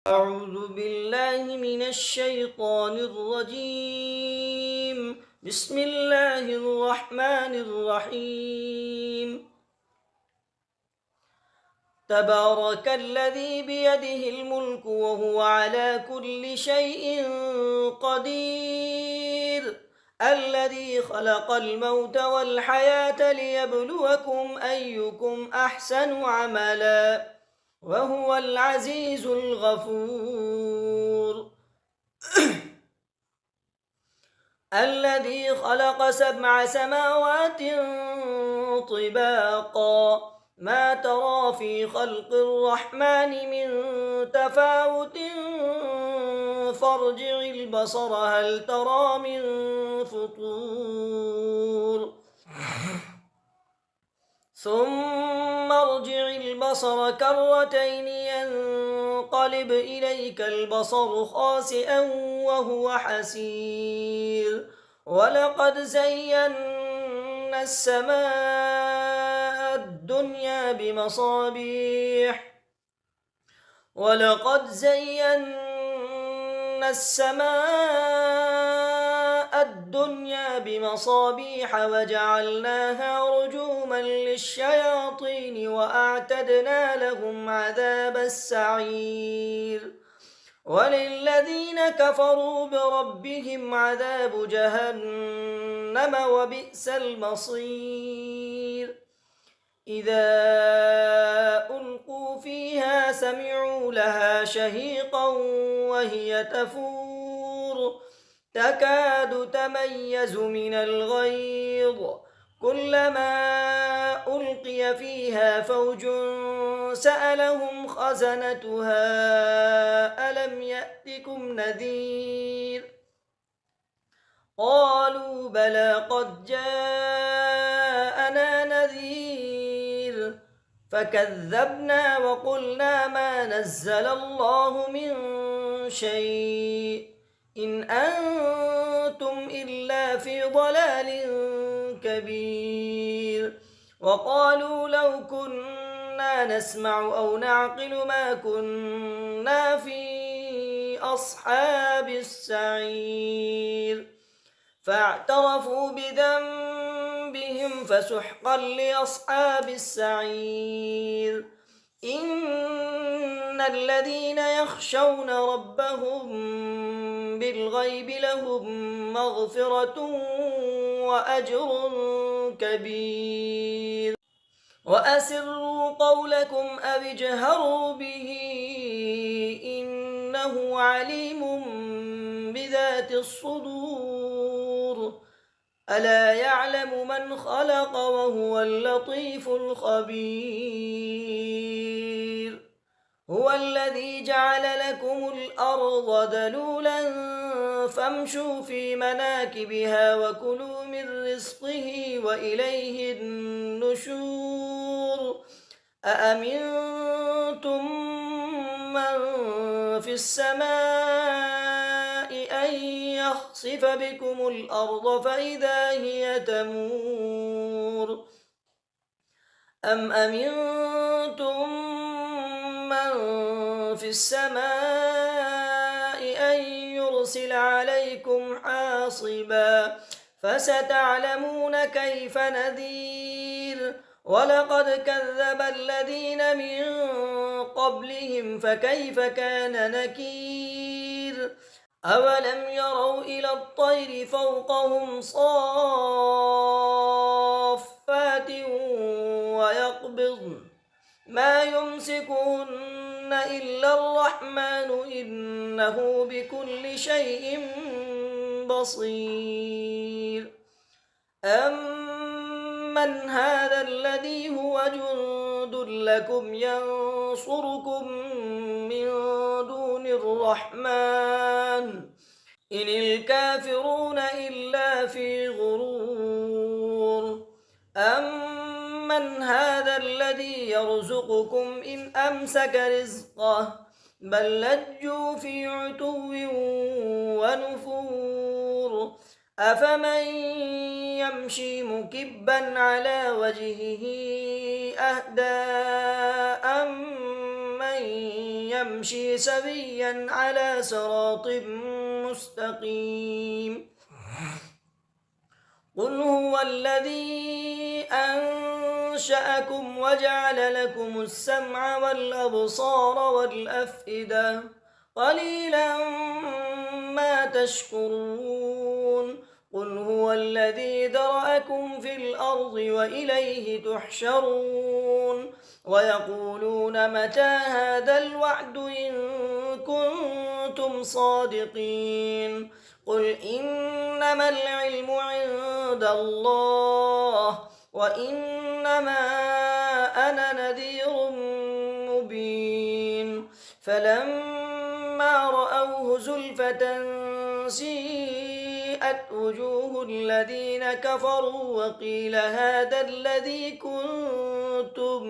أعوذ بالله من الشيطان الرجيم. بسم الله الرحمن الرحيم. تبارك الذي بيده الملك وهو على كل شيء قدير، الذي خلق الموت والحياة ليبلوكم أيكم أحسن عملا وهو العزيز الغفور. الذي خلق 7 سماوات طباقا ما ترى في خلق الرحمن من تفاوت فارجع البصر هل ترى من فطور ثم ارجع البصر كرتين ينقلب إليك البصر خاسئا وهو حسير ولقد زينا السماء الدنيا بمصابيح وجعلناها رجوما للشياطين وأعتدنا لهم عذاب السعير وللذين كفروا بربهم عذاب جهنم وبئس المصير. إذا ألقوا فيها سمعوا لها شهيقا وهي تفور تكاد تميز من الغيظ كلما ألقي فيها فوج سألهم خزنتها ألم يأتكم نذير قالوا بلى قد جاءنا نذير فكذبنا وقلنا ما نزل الله من شيء إن أنتم إلا في ضلال كبير وقالوا لو كنا نسمع أو نعقل ما كنا في أصحاب السعير فاعترفوا بذنبهم فسحقا لأصحاب السعير. إن الذين يخشون ربهم بالغيب لهم مغفرة وأجر كبير. وأسروا قولكم أو اجهروا به إنه عليم بذات الصدور ألا يعلم من خلق وهو اللطيف الخبير. هو الذي جعل لكم الأرض ذلولا فامشوا في مناكبها وكلوا من رزقه وإليه النشور. أأمنتم من في السماء أن يخسف بكم الأرض فإذا هي تمور أم أمنتم من في السماء أن يرسل عليكم حاصبا فستعلمون كيف نذير. ولقد كذب الذين من قبلهم فكيف كان نكير. أولم يروا إلى الطير فوقهم صافات ويقبضن ما يمسكهن إلا الرحمن إنه بكل شيء بصير. أمن هذا الذي هو جند لكم ينصركم من دون الرحمن إن الكافرون إلا في غرور. أمن هذا الذي يرزقكم إن أمسك رزقه بل لجوا في عتو ونفور. أفمن يمشي مكبا على وجهه أهدى أمن من يمشي سويا على صراط مستقيم. قل هو الذي أنشأكم وجعل لكم السمع والأبصار والأفئدة قليلا ما تشكرون. قل هو الذي ذرأكم في الأرض وإليه تحشرون. ويقولون متى هذا الوعد إن كنتم صادقين. قل إنما العلم عند الله وإنما أنا نذير مبين. فلما رأوه زلفة سيئت وجوه الذين كفروا وقيل هذا الذي كنتم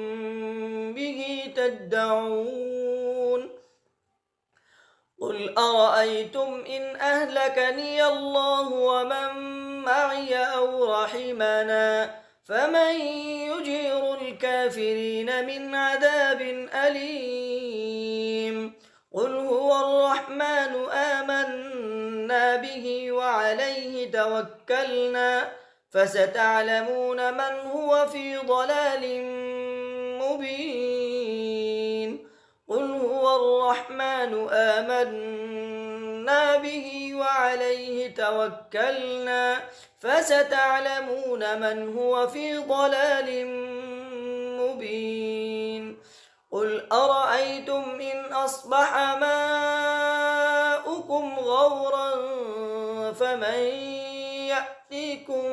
به تدعون. قل أرأيتم إن أهلكني الله ومن معي أو رحمنا فمن يجير الكافرين من عذاب أليم. قل هو الرحمن آمنا به وعليه توكلنا فستعلمون من هو في ضلال مبين. قل هو الرحمن آمنا به وعليه توكلنا فستعلمون من هو في ضلال مبين. قل أرأيتم إن أصبح ماؤكم غورا فمن يأتيكم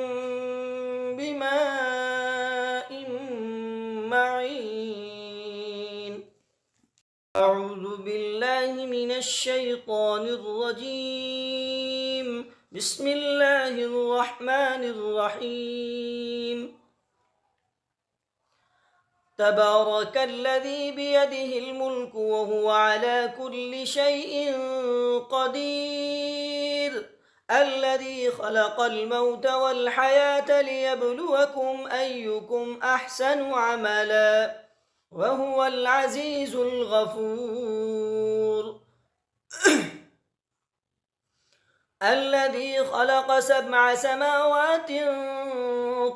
بماء معين. أعوذ بالله من الشيطان الرجيم. بسم الله الرحمن الرحيم. تبارك الذي بيده الملك وهو على كل شيء قدير. الذي خلق الموت والحياة ليبلوكم أيكم أحسن عملا وهو العزيز الغفور. الذي خلق 7 سماوات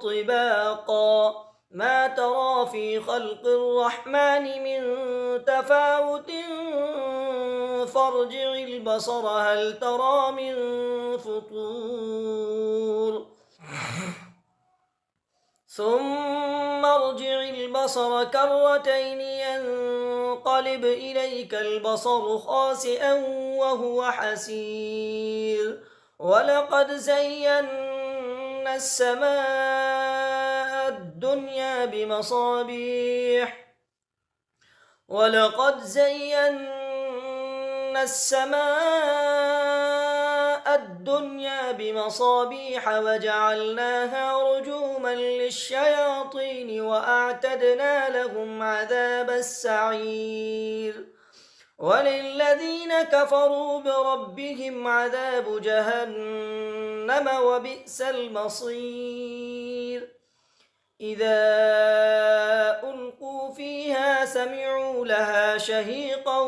طباقا ما ترى في خلق الرحمن من تفاوت فارجع البصر هل ترى من فطور ثم ارجع البصر كرتين ينقلب إليك البصر خاسئا وهو حسير. ولقد زينا السماء الدنيا بمصابيح وجعلناها رجوما للشياطين وأعتدنا لهم عذاب السعير. وللذين كفروا بربهم عذاب جهنم وبئس المصير. إذا ألقوا فيها سمعوا لها شهيقا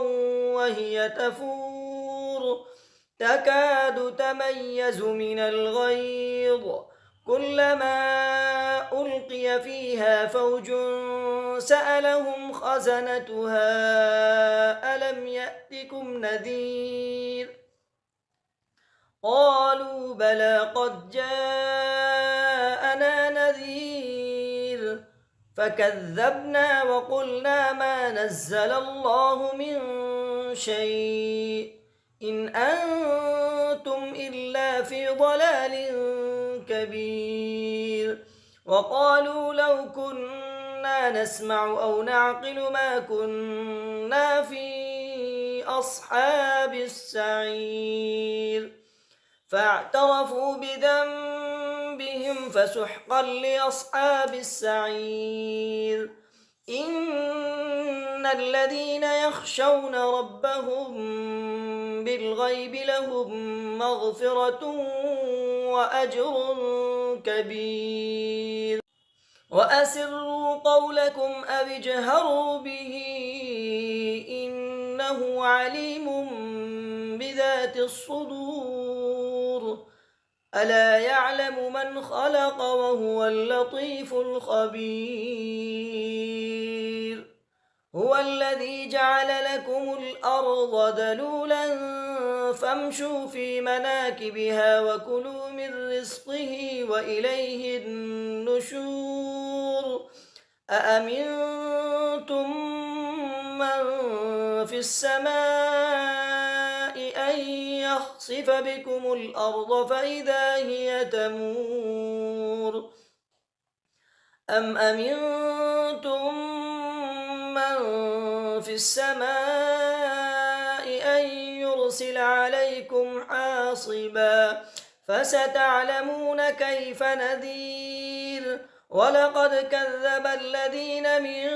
وهي تفور تكاد تميز من الغيظ كلما ألقي فيها فوج سألهم خزنتها ألم يأتكم نذير قالوا بلى قد جاءنا نذير فكذبنا وقلنا ما نزل الله من شيء إن أنتم إلا في ضلال كبير. وقالوا لو كنا نسمع أو نعقل ما كنا في أصحاب السعير فاعترفوا بذنبهم فسحقا لأصحاب السعير. إن الذين يخشون ربهم بالغيب لهم مغفرة وأجر كبير. وأسروا قولكم أو اجهروا به إنه عليم بذات الصدور ألا يعلم من خلق وهو اللطيف الخبير هو الذي جعل لكم الأرض ذلولا فامشوا في مناكبها وكلوا من رزقه وإليه النشور أأمنتم من في السماء أن يخسف بكم الأرض فإذا هي تمور أم أمنتم من في السماء أن يرسل عليكم حاصبا فستعلمون كيف نذير ولقد كذب الذين من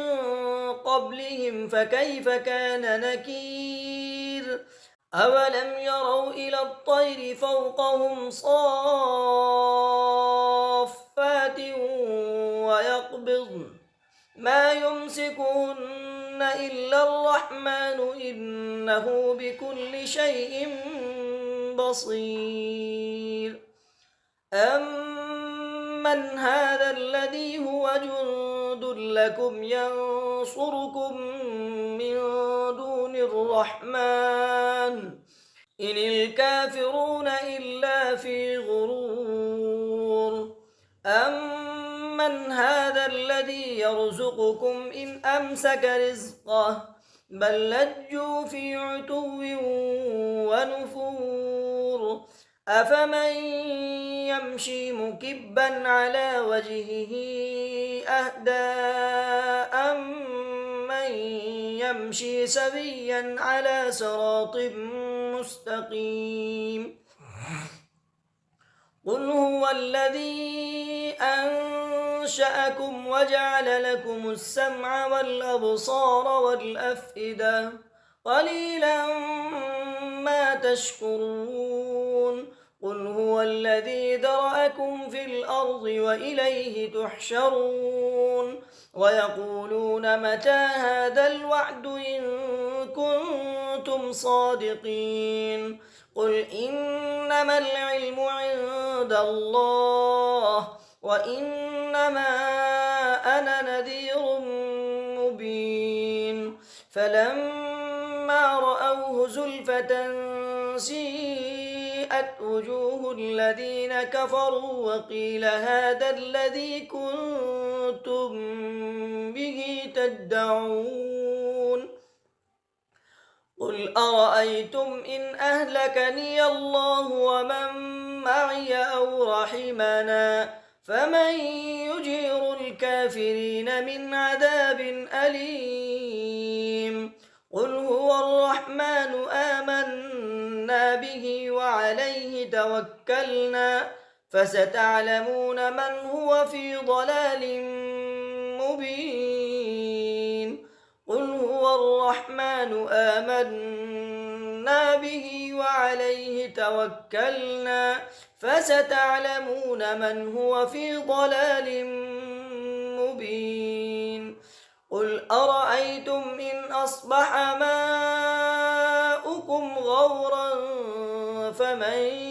قبلهم فكيف كان نكير أولم يروا إلى الطير فوقهم صافات ويقبضن ما يمسكهن إلا الرحمن إنه بكل شيء بصير أمن هذا الذي هو جند لكم ينصركم من دون الرحمن إن الكافرون إلا في غرور أمن هذا الذي يرزقكم إن أمسك رزقه بل لجوا في عتو ونفور أفمن يمشي مكبا على وجهه أهدى أمن يمشي سويا على صراط مستقيم قل هو الذي أنشأكم وجعل لكم السمع والأبصار والأفئدة قليلا ما تشكرون قل هو الذي ذرأكم في الأرض وإليه تحشرون ويقولون متى هذا الوعد إن كنتم صادقين قل إنما العلم عند الله وإنما أنا نذير مبين فلما رأوه زلفة سيئت وجوه الذين كفروا وقيل هذا الذي كنتم به تدعون قل أرأيتم إن أهلكني الله ومن معي أو رحمنا فمن يجير الكافرين من عذاب أليم قل هو الرحمن آمنا به وعليه توكلنا فستعلمون من هو في ضلال مبين قل هو الرحمن آمنا به وعليه توكلنا فستعلمون من هو في ضلال مبين قل أرأيتم إن أصبح ماؤكم غورا فمن